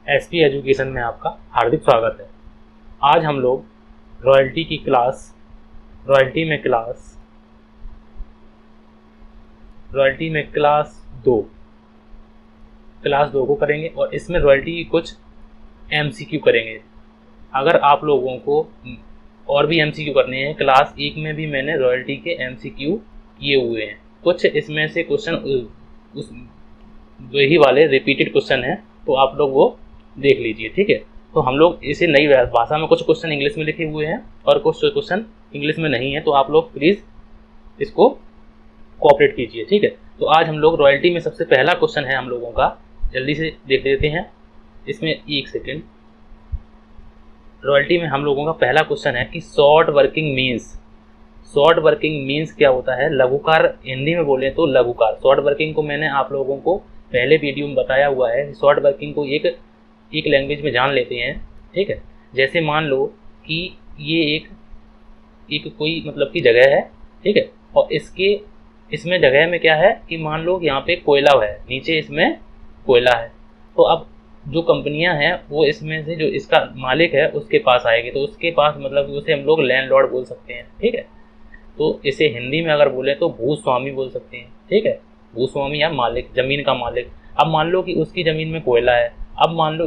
SP education में आपका हार्दिक स्वागत है। आज हम लोग रॉयल्टी में क्लास दो को करेंगे और इसमें रॉयल्टी की कुछ एमसीक्यू करेंगे। अगर आप लोगों को और भी एमसीक्यू करने हैं, क्लास 1 में भी मैंने रॉयल्टी के एमसीक्यू किए हुए हैं। कुछ इसमें से क्वेश्चन वही वाले रिपीटेड क्वेश्चन हैं, तो आप लोग वो देख लीजिए, ठीक है। तो हम लोग इसे नई भाषा में, कुछ क्वेश्चन इंग्लिश में लिखे हुए हैं और कुछ क्वेश्चन इंग्लिश में नहीं है, तो आप लोग प्लीज़ इसको कोऑपरेट कीजिए, ठीक है। तो आज हम लोग रॉयल्टी में सबसे पहला क्वेश्चन है हम लोगों का, जल्दी से देख लेते हैं। इसमें एक सेकेंड, रॉयल्टी में हम लोगों का पहला क्वेश्चन है कि शॉर्ट वर्किंग मीन्स क्या होता है। लघुकार, हिंदी में बोले तो लघुकार। शॉर्ट वर्किंग को मैंने आप लोगों को पहले वीडियो में बताया हुआ है। शॉर्ट वर्किंग को एक लैंग्वेज में जान लेते हैं, ठीक है। जैसे मान लो कि ये एक कोई मतलब की जगह है, ठीक है, और इसमें जगह में क्या है कि मान लो यहाँ पे कोयला है, नीचे इसमें कोयला है। तो अब जो कंपनियां हैं वो इसमें से जो इसका मालिक है उसके पास आएगी, तो उसके पास मतलब उसे हम लोग लैंडलॉर्ड बोल सकते हैं, ठीक है। तो इसे हिंदी में अगर बोले तो भूस्वामी बोल सकते हैं, ठीक है। भूस्वामी या मालिक, जमीन का मालिक। अब मान लो कि उसकी ज़मीन में कोयला है, अब मान लो,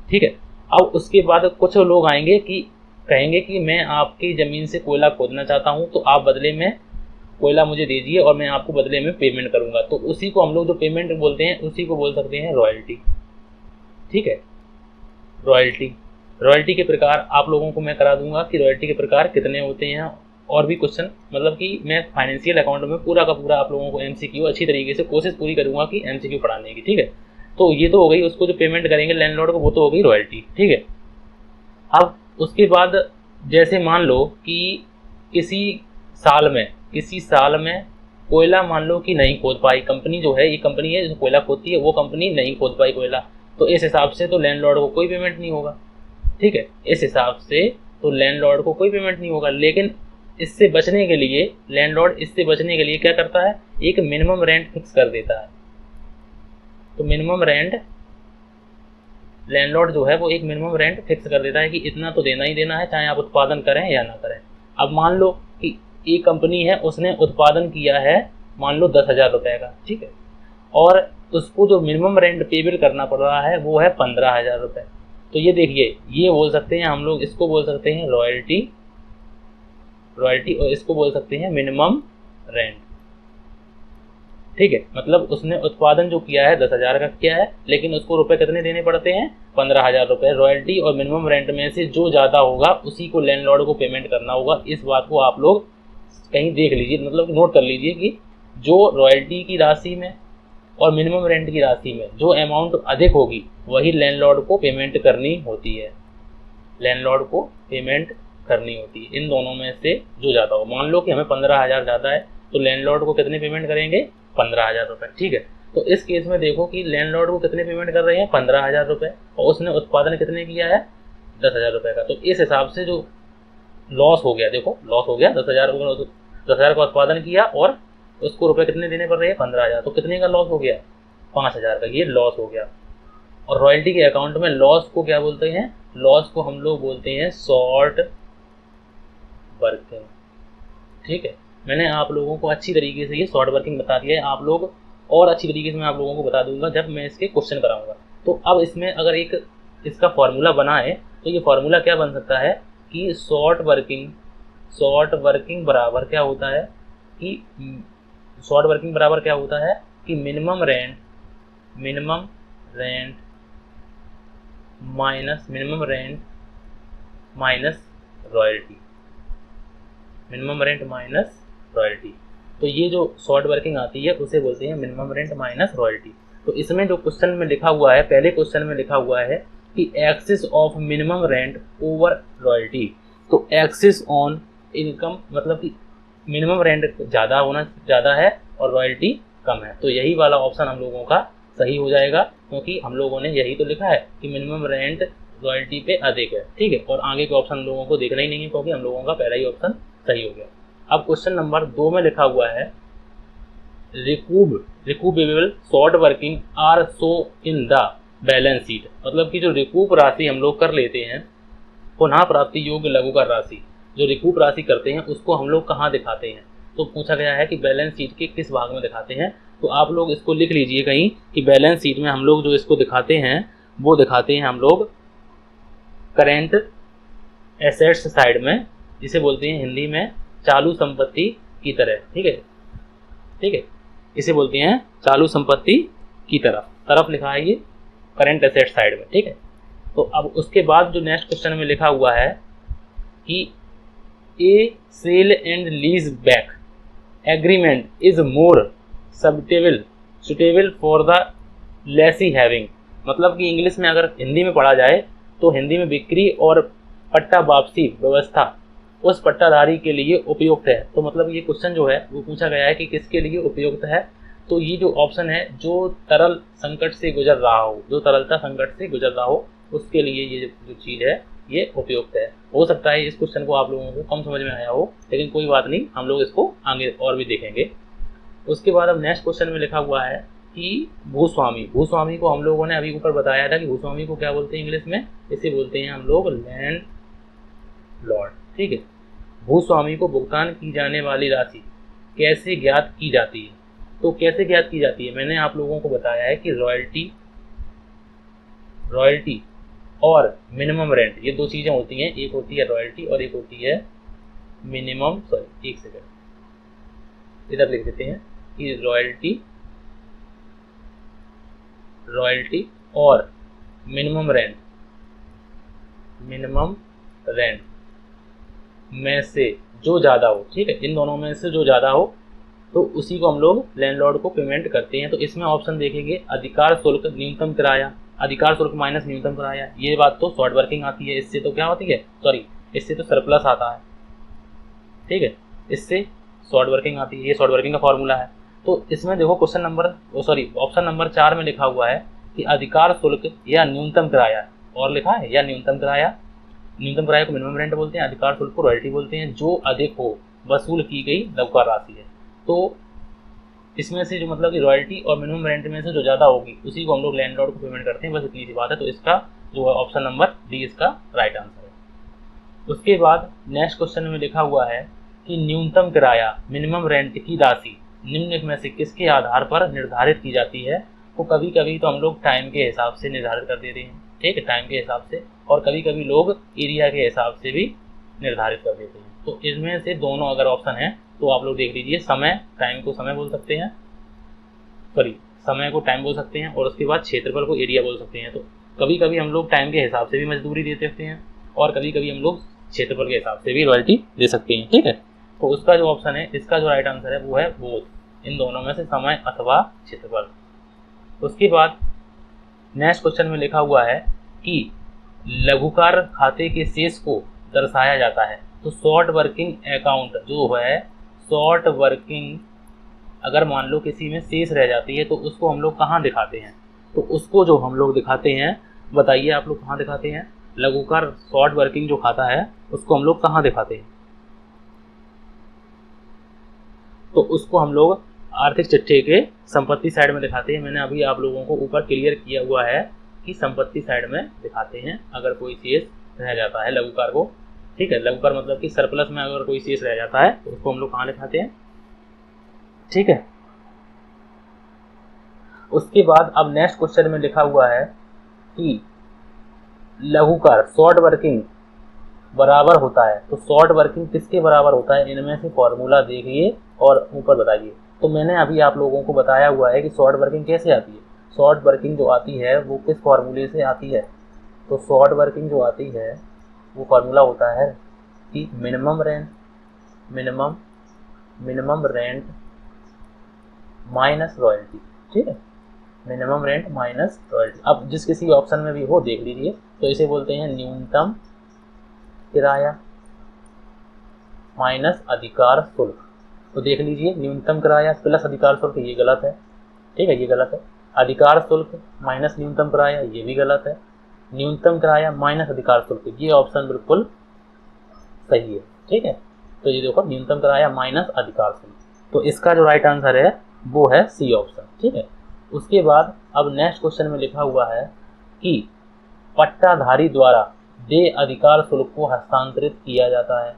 ठीक है। अब उसके बाद कुछ लोग आएंगे कि कहेंगे कि मैं आपकी ज़मीन से कोयला खोदना चाहता हूँ, तो आप बदले में कोयला मुझे दीजिए और मैं आपको बदले में पेमेंट करूँगा। तो उसी को हम लोग जो पेमेंट बोलते हैं उसी को बोल सकते हैं रॉयल्टी, ठीक है। रॉयल्टी के प्रकार आप लोगों को मैं करा दूंगा कि रॉयल्टी के प्रकार कितने होते हैं, और भी क्वेश्चन, मतलब कि मैं फाइनेंशियल अकाउंट में पूरा का पूरा आप लोगों को एमसीक्यू अच्छी तरीके से कोशिश पूरी करूंगा कि एमसीक्यू पढ़ाने की, ठीक है। तो ये तो हो गई, उसको जो पेमेंट करेंगे लैंडलॉर्ड को, वो तो हो गई रॉयल्टी, ठीक है। अब उसके बाद जैसे मान लो कि किसी साल में कोयला मान लो कि नहीं खोद पाई कंपनी, जो है ये कंपनी है जो कोयला खोदती है, वो कंपनी नहीं खोद पाई कोयला, तो इस हिसाब से तो लैंडलॉर्ड को कोई पेमेंट नहीं होगा, ठीक है। इस हिसाब से तो लैंडलॉर्ड को कोई पेमेंट नहीं होगा। लेकिन इससे बचने के लिए लैंडलॉर्ड क्या करता है, एक मिनिमम रेंट फिक्स कर देता है। तो मिनिमम रेंट, लैंडलॉर्ड जो है वो एक मिनिमम रेंट फिक्स कर देता है कि इतना तो देना ही देना है, चाहे आप उत्पादन करें या ना करें। अब मान लो कि एक कंपनी है, उसने उत्पादन किया है मान लो 10,000 रुपये का, ठीक है, और उसको जो मिनिमम रेंट पेबल करना पड़ रहा है वो है 15,000 रुपये। तो ये देखिए, ये बोल सकते हैं हम लोग, इसको बोल सकते हैं रॉयल्टी, और इसको बोल सकते हैं मिनिमम रेंट, ठीक है। मतलब उसने उत्पादन जो किया है 10,000 का किया है, लेकिन उसको रुपए कितने देने पड़ते हैं, 15,000 रुपये। रॉयल्टी और मिनिमम रेंट में से जो ज़्यादा होगा उसी को लैंडलॉर्ड को पेमेंट करना होगा। इस बात को आप लोग कहीं देख लीजिए, मतलब नोट कर लीजिए कि जो रॉयल्टी की राशि में और मिनिमम रेंट की राशि में जो अमाउंट अधिक होगी वही लैंडलॉर्ड को पेमेंट करनी होती है, इन दोनों में से जो ज़्यादा हो। मान लो कि हमें 15,000 ज़्यादा है, तो लैंडलॉर्ड को कितने पेमेंट करेंगे, 15,000 रुपये, ठीक है। तो इस केस में देखो कि लैंडलॉर्ड को कितने पेमेंट कर रहे हैं, 15,000 रुपये, और उसने उत्पादन कितने किया है, 10,000 रुपये का। तो इस हिसाब से जो लॉस हो गया, देखो लॉस हो गया, 10,000 का उत्पादन किया और उसको रुपये कितने देने पड़ रहे हैं, 15,000, तो कितने का लॉस हो गया, 5,000 का, ये लॉस हो गया। और रॉयल्टी के अकाउंट में लॉस को क्या बोलते हैं, लॉस को हम लोग बोलते हैं शॉर्ट वर्किंग, ठीक है। मैंने आप लोगों को अच्छी तरीके से ये शॉर्ट वर्किंग बता दिया है, आप लोग और अच्छी तरीके से मैं आप लोगों को बता दूंगा जब मैं इसके क्वेश्चन कराऊंगा। तो अब इसमें अगर एक इसका फॉर्मूला बना है, तो ये फॉर्मूला क्या बन सकता है कि शॉर्ट वर्किंग बराबर क्या होता है कि मिनिमम रेंट माइनस रॉयल्टी, तो ये जो शॉर्ट वर्किंग आती है उसे बोलते हैं मिनिमम रेंट माइनस रॉयल्टी। तो इसमें जो क्वेश्चन में लिखा हुआ है, पहले क्वेश्चन में लिखा हुआ है कि axis of minimum rent over royalty. तो एक्सिस ऑन इनकम, मतलब कि मिनिमम रेंट ज़्यादा है और रॉयल्टी कम है, तो यही वाला ऑप्शन हम लोगों का सही हो जाएगा, क्योंकि हम लोगों ने यही तो लिखा है कि मिनिमम रेंट रॉयल्टी पे अधिक है, ठीक है। और आगे के ऑप्शन हम लोगों को देखना ही नहीं है, क्योंकि हम लोगों का पहला ही ऑप्शन सही हो गया। अब क्वेश्चन नंबर 2 में लिखा हुआ है recoverable short working are so in the balance sheet, मतलब कि जो रिकूप राशि हम लोग कर लेते हैं, पुनः प्राप्ति योग्य लघुकर राशि, जो रिकूप राशि करते हैं उसको हम लोग कहाँ दिखाते हैं। तो पूछा गया है कि बैलेंस शीट के किस भाग में दिखाते हैं। तो आप लोग इसको लिख लीजिए कहीं कि बैलेंस शीट में हम लोग जो इसको दिखाते हैं वो दिखाते हैं हम लोग करेंट एसेट्स साइड में, जिसे बोलते हैं हिंदी में चालू संपत्ति की तरह। ठीक है, ठीक है, इसे बोलते हैं चालू संपत्ति की तरफ लिखा है ये करेंट एसेट साइड में। ठीक है, तो अब उसके बाद जो नेक्स्ट क्वेश्चन में लिखा हुआ है कि a sale and lease back agreement is more suitable for the lessee having, मतलब कि इंग्लिश में अगर हिंदी में पढ़ा जाए तो हिंदी में बिक्री और पट्टा वापसी व्यवस्था उस पट्टाधारी के लिए उपयुक्त है। तो मतलब ये क्वेश्चन जो है वो पूछा गया है कि किसके लिए उपयुक्त है। तो ये जो ऑप्शन है, जो तरल संकट से गुजर रहा हो, जो तरलता संकट से गुजर रहा हो, उसके लिए ये जो चीज़ है ये उपयुक्त है। हो सकता है इस क्वेश्चन को आप लोगों को कम समझ में आया हो, लेकिन कोई बात नहीं, हम लोग इसको आगे और भी देखेंगे। उसके बाद अब नेक्स्ट क्वेश्चन में लिखा हुआ है कि भूस्वामी को हम लोगों ने अभी ऊपर बताया था कि भूस्वामी को क्या बोलते हैं इंग्लिश में, इसे बोलते हैं हम लोग लैंड लॉर्ड। ठीक है, भूस्वामी को भुगतान की जाने वाली राशि कैसे ज्ञात की जाती है। तो कैसे ज्ञात की जाती है, मैंने आप लोगों को बताया है कि रॉयल्टी और मिनिमम रेंट, ये दो चीज़ें होती हैं, एक होती है रॉयल्टी और एक होती है मिनिमम, सॉरी एक सेकंड इधर लिख देते हैं कि रॉयल्टी और मिनिमम रेंट में से जो ज़्यादा हो, ठीक है, इन दोनों में से जो ज़्यादा हो तो उसी को हम लोग लैंडलॉर्ड को पेमेंट करते हैं। तो इसमें ऑप्शन देखेंगे अधिकार शुल्क न्यूनतम किराया, अधिकार शुल्क माइनस न्यूनतम किराया, ये बात तो शॉर्ट वर्किंग आती है, इससे तो क्या होती है, इससे तो सरप्लस आता है। ठीक है, इससे शॉर्ट वर्किंग आती है, ये शॉर्ट वर्किंग का फॉर्मूला है। तो इसमें देखो ऑप्शन नंबर 4 में लिखा हुआ है कि अधिकार शुल्क या न्यूनतम किराया, और लिखा है या न्यूनतम किराया को मिनिमम रेंट बोलते हैं, अधिकार शुल्क को रॉयल्टी बोलते हैं, जो अधिक हो वसूल की गई लघुकर राशि है। तो इसमें से जो मतलब कि रॉयल्टी और मिनिमम रेंट में से जो ज़्यादा होगी उसी को हम लोग लैंडलॉर्ड को पेमेंट करते हैं, बस इतनी सी बात है। तो इसका जो है ऑप्शन नंबर डी इसका राइट आंसर है। उसके बाद नेक्स्ट क्वेश्चन में लिखा हुआ है कि न्यूनतम किराया मिनिमम रेंट की राशि निम्न में से किसके आधार पर निर्धारित की जाती है। तो कभी कभी तो हम लोग टाइम के हिसाब से निर्धारित कर देते हैं, ठीक है, टाइम के हिसाब से, और कभी कभी लोग एरिया के हिसाब से भी निर्धारित कर देते हैं। तो इसमें से दोनों अगर ऑप्शन है तो आप लोग देख लीजिए, टाइम को समय बोल सकते हैं, समय को टाइम बोल सकते हैं, और उसके बाद क्षेत्रफल को एरिया बोल सकते हैं। तो कभी कभी हम लोग टाइम के हिसाब से भी मजदूरी दे सकते हैं और कभी कभी हम लोग क्षेत्रफल के हिसाब से भी रॉयल्टी दे सकते हैं। ठीक है, तो उसका जो ऑप्शन है, इसका जो राइट आंसर है वो है बोथ, इन दोनों में से समय अथवा क्षेत्रफल। उसके बाद नेक्स्ट क्वेश्चन में लिखा हुआ है कि लघुकार खाते के शेष को दर्शाया जाता है। तो शॉर्ट वर्किंग अकाउंट जो है, शॉर्ट वर्किंग अगर मान लो किसी में शेष रह जाती है तो उसको हम लोग कहाँ दिखाते हैं। तो उसको जो हम लोग दिखाते हैं, बताइए आप लोग कहाँ दिखाते हैं, लघुकार शॉर्ट वर्किंग जो खाता है उसको हम लोग कहाँ दिखाते हैं। तो उसको हम लोग आर्थिक चिट्ठे के संपत्ति साइड में दिखाते हैं। मैंने अभी आप लोगों को ऊपर क्लियर किया हुआ है कि संपत्ति साइड में दिखाते हैं अगर कोई शेष रह जाता है लघुकार को। ठीक है, लघुकार मतलब कि सरप्लस में अगर कोई शेष रह जाता है तो उसको हम लोग कहाँ दिखाते हैं। ठीक है, उसके बाद अब नेक्स्ट क्वेश्चन में लिखा हुआ है कि लघुकार शॉर्ट वर्किंग बराबर होता है। तो शॉर्ट वर्किंग किसके बराबर होता है, इनमें से फॉर्मूला देखिए और ऊपर बताइए। तो मैंने अभी आप लोगों को बताया हुआ है कि शॉर्ट वर्किंग कैसे आती है। शॉर्ट वर्किंग जो आती है वो किस फॉर्मूले से आती है। तो शॉर्ट वर्किंग जो आती है वो फॉर्मूला होता है कि मिनिमम रेंट माइनस रॉयल्टी। ठीक है, मिनिमम रेंट माइनस रॉयल्टी। अब जिस किसी ऑप्शन में भी हो देख लीजिए। तो इसे बोलते हैं न्यूनतम किराया माइनस अधिकार शुल्क। तो देख लीजिए, न्यूनतम किराया प्लस अधिकार शुल्क, ये गलत है। ठीक है, ये गलत है। अधिकार शुल्क माइनस न्यूनतम किराया, ये भी गलत है। न्यूनतम किराया माइनस अधिकार शुल्क, ये ऑप्शन बिल्कुल सही है। ठीक है, तो ये देखो न्यूनतम किराया माइनस अधिकार शुल्क, तो इसका जो राइट आंसर है वो है सी ऑप्शन। ठीक है, उसके बाद अब नेक्स्ट क्वेश्चन में लिखा हुआ है कि पट्टाधारी द्वारा देय अधिकार शुल्क को हस्तांतरित किया जाता है।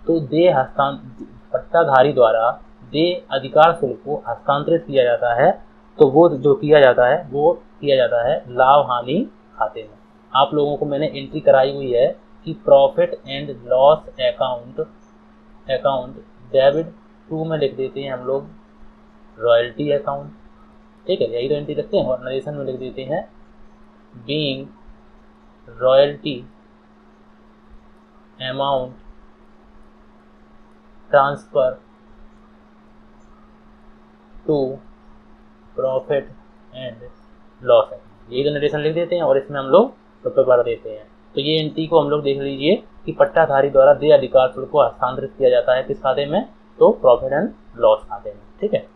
तो पट्टाधारी द्वारा देय अधिकार शुल्क को हस्तांतरित किया जाता है, तो वो जो किया जाता है वो किया जाता है लाभ हानि खाते में। आप लोगों को मैंने एंट्री कराई हुई है कि profit and loss account debit to में लिख देते हैं हम लोग रॉयल्टी अकाउंट, ठीक है, यही तो एंट्री रखते हैं। और नरेशन में लिख देते हैं being royalty amount transfer to profit and loss account, यही तो नरेशन लिख देते हैं और इसमें हम लोग रुपये भर देते हैं। तो ये एंट्री को हम लोग देख लीजिए कि पट्टाधारी द्वारा देय अधिकार शुल्क को हस्तांतरित किया जाता है किस खाते में, तो प्रॉफिट एंड लॉस खाते में, ठीक है।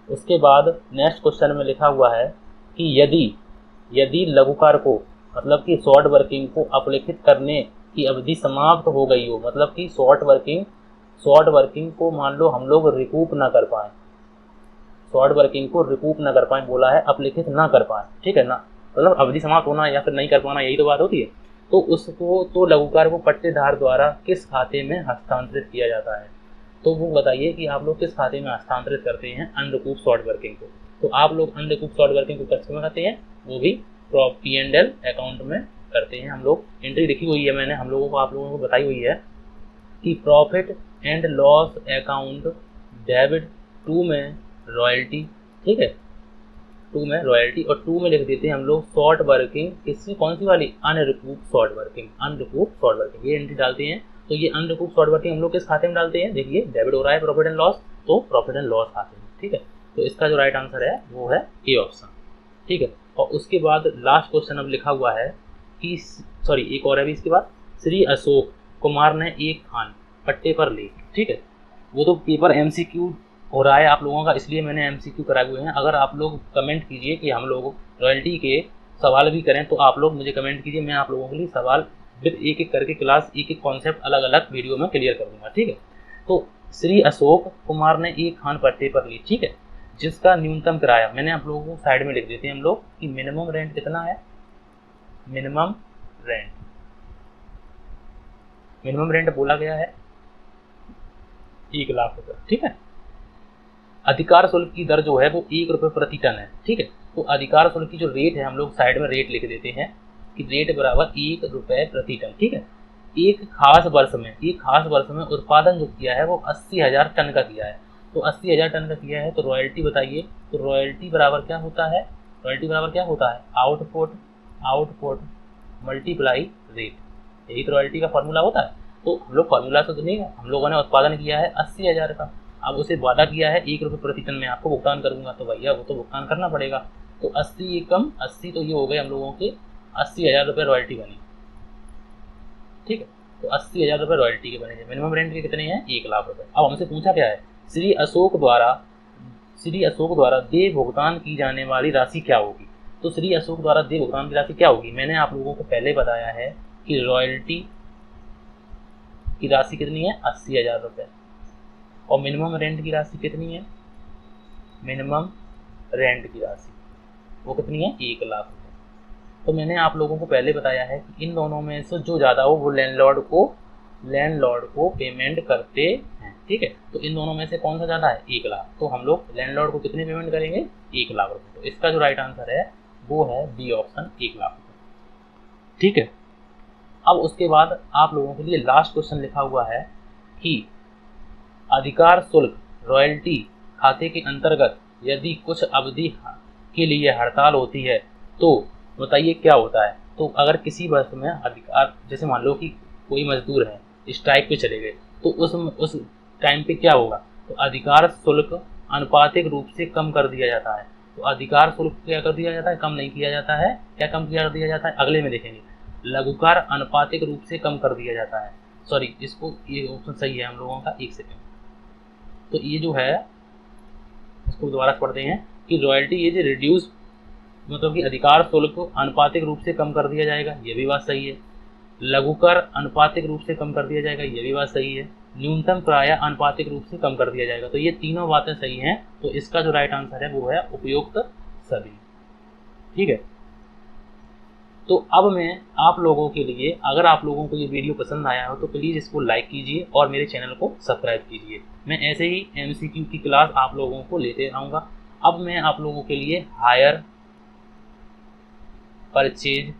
उसके बाद नेक्स्ट क्वेश्चन में लिखा हुआ है कि यदि लघुकार को मतलब कि शॉर्ट वर्किंग को अपलिखित करने की अवधि समाप्त हो गई हो, मतलब कि शॉर्ट वर्किंग को मान लो हम लोग रिकूप ना कर पाए, शॉर्ट वर्किंग को रिकूप ना कर पाए बोला है, अपलिखित ना कर पाए, ठीक है ना, मतलब अवधि समाप्त होना या फिर नहीं कर पाना, यही तो बात होती है। तो उसको तो लघुकार को पट्टेदार द्वारा किस खाते में हस्तांतरित किया जाता है, तो वो बताइए कि आप लोग किस खाते में हस्तांतरित करते हैं अनरिकूप शॉर्ट वर्किंग को। तो आप लोग अनरिकूप शॉर्ट वर्किंग को किस में करते हैं, वो भी P&L अकाउंट में करते हैं। हम लोग एंट्री लिखी हुई है मैंने आप लोगों को बताई हुई है कि profit and loss account debit to में रॉयल्टी, ठीक है, टू में रॉयल्टी, और टू में लिख देते हैं हम लोग शॉर्ट वर्किंग, किसकी कौन सी वाली, अनरिकूप शॉर्ट वर्किंग, ये एंट्री डालते हैं। तो ये अनरिकूप शॉर्ट वर्किंग हम लोग किस खाते में डालते हैं, देखिए डेबिट हो रहा है प्रॉफिट एंड लॉस, तो प्रॉफिट एंड लॉस खाते में, ठीक है। तो इसका जो राइट आंसर है वो है ए ऑप्शन, ठीक है। और उसके बाद लास्ट क्वेश्चन अब लिखा हुआ है कि एक और है भी इसके बाद, श्री अशोक कुमार ने एक खान पट्टे पर ली, ठीक है। वो तो पेपर MCQ हो रहा है आप लोगों का, इसलिए मैंने MCQ कराए हुए हैं। अगर आप लोग कमेंट कीजिए कि हम लोग रॉयल्टी के सवाल भी करें, तो आप लोग मुझे कमेंट कीजिए, मैं आप लोगों के लिए सवाल विद एक एक करके क्लास एक कॉन्सेप्ट अलग अलग वीडियो में क्लियर कर दूंगा, ठीक है। तो श्री अशोक कुमार ने एक खान पट्टे पर ली, ठीक है, जिसका न्यूनतम किराया, मैंने आप लोगों को साइड में लिख देते हैं हम लोग कि मिनिमम रेंट कितना है, मिनिमम रेंट बोला गया है 1 लाख रुपये, ठीक है। अधिकार शुल्क की दर जो है वो 1 रुपये प्रति टन है, ठीक है। तो अधिकार शुल्क की जो रेट है हम लोग साइड में रेट लिख देते हैं कि रेट बराबर 1 रुपये प्रति टन, ठीक है। एक खास वर्ष में उत्पादन जो किया है वो 80,000 टन का किया है, तो 80,000 टन का किया है, तो रॉयल्टी बताइए, तो रॉयल्टी बराबर क्या होता है, आउटपुट मल्टीप्लाई रेट, यही तो रॉयल्टी का फॉर्मूला होता है। तो हम लोग फॉर्मूला तो नहीं है, हम लोगों ने उत्पादन किया है 80,000 का, अब उसे वादा किया है 1 रुपये प्रति टन में आपको भुगतान करूंगा, तो भैया वो तो भुगतान करना पड़ेगा। तो 80 एकम 80, तो ये हो गए हम लोगों के 80,000 रुपये रॉयल्टी बनी, ठीक है। तो 80,000 रुपये रॉयल्टी के बने, मिनिमम रेंट के कितने हैं, 1 लाख रुपये। अब हमसे पूछा क्या है, श्री अशोक द्वारा देय भुगतान की जाने वाली राशि क्या होगी। तो श्री अशोक द्वारा देय भुगतान की राशि क्या होगी, मैंने आप लोगों को पहले बताया है कि रॉयल्टी की राशि कितनी है, 80,000 रुपये, और मिनिमम रेंट की राशि कितनी है, मिनिमम रेंट की राशि वो कितनी है, 1 लाख रुपये। तो मैंने आप लोगों को पहले बताया है कि इन दोनों में से जो ज़्यादा हो वो लैंडलॉर्ड को पेमेंट करते हैं, ठीक है। तो इन दोनों में से कौन सा ज़्यादा है, 1 लाख, तो हम लोग लैंडलॉर्ड को कितने पेमेंट करेंगे, 1 लाख रुपये। तो इसका जो राइट आंसर है वो है बी ऑप्शन, 1 लाख रुपये, ठीक है। अब उसके बाद आप लोगों के लिए लास्ट क्वेश्चन लिखा हुआ है कि अधिकार शुल्क रॉयल्टी खाते के अंतर्गत यदि कुछ अवधि के लिए हड़ताल होती है तो बताइए क्या होता है। तो अगर किसी वर्ष में अधिकार, जैसे मान लो कि कोई मजदूर है स्ट्राइक पे चले गए, तो उस टाइम पे क्या होगा, तो अधिकार शुल्क अनुपातिक रूप से कम कर दिया जाता है। तो अधिकार शुल्क क्या कर दिया जाता है, कम नहीं किया जाता है, क्या कम किया दिया जाता है, अगले में देखेंगे। लघुकार अनुपातिक रूप से कम कर दिया जाता है, सॉरी इसको, ये ऑप्शन सही है हम लोगों का, 1 सेकेंड। तो ये जो है इसको दोबारा पढ़ते हैं कि रॉयल्टी ये जो रिड्यूस, मतलब कि अधिकार शुल्क को अनुपातिक रूप से कम कर दिया जाएगा, ये भी बात सही है। लघुकर अनुपातिक रूप से कम कर दिया जाएगा, ये भी बात सही है। न्यूनतम किराया अनुपातिक रूप से कम कर दिया जाएगा, तो ये तीनों बातें सही हैं। तो इसका जो राइट आंसर है वो है उपयुक्त सभी, ठीक है। तो अब मैं आप लोगों के लिए, अगर आप लोगों को ये वीडियो पसंद आया हो तो प्लीज़ इसको लाइक कीजिए और मेरे चैनल को सब्सक्राइब कीजिए। मैं ऐसे ही MCQ की क्लास आप लोगों को लेते रहूँगा। अब मैं आप लोगों के लिए हायर परचेज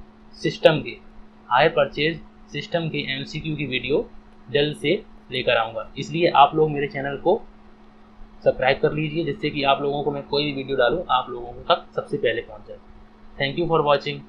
सिस्टम के MCQ की वीडियो जल्द से लेकर आऊँगा, इसलिए आप लोग मेरे चैनल को सब्सक्राइब कर लीजिए, जिससे कि आप लोगों को मैं कोई भी वीडियो डालूँ आप लोगों तक सबसे पहले पहुँच जाए। Thank you for watching.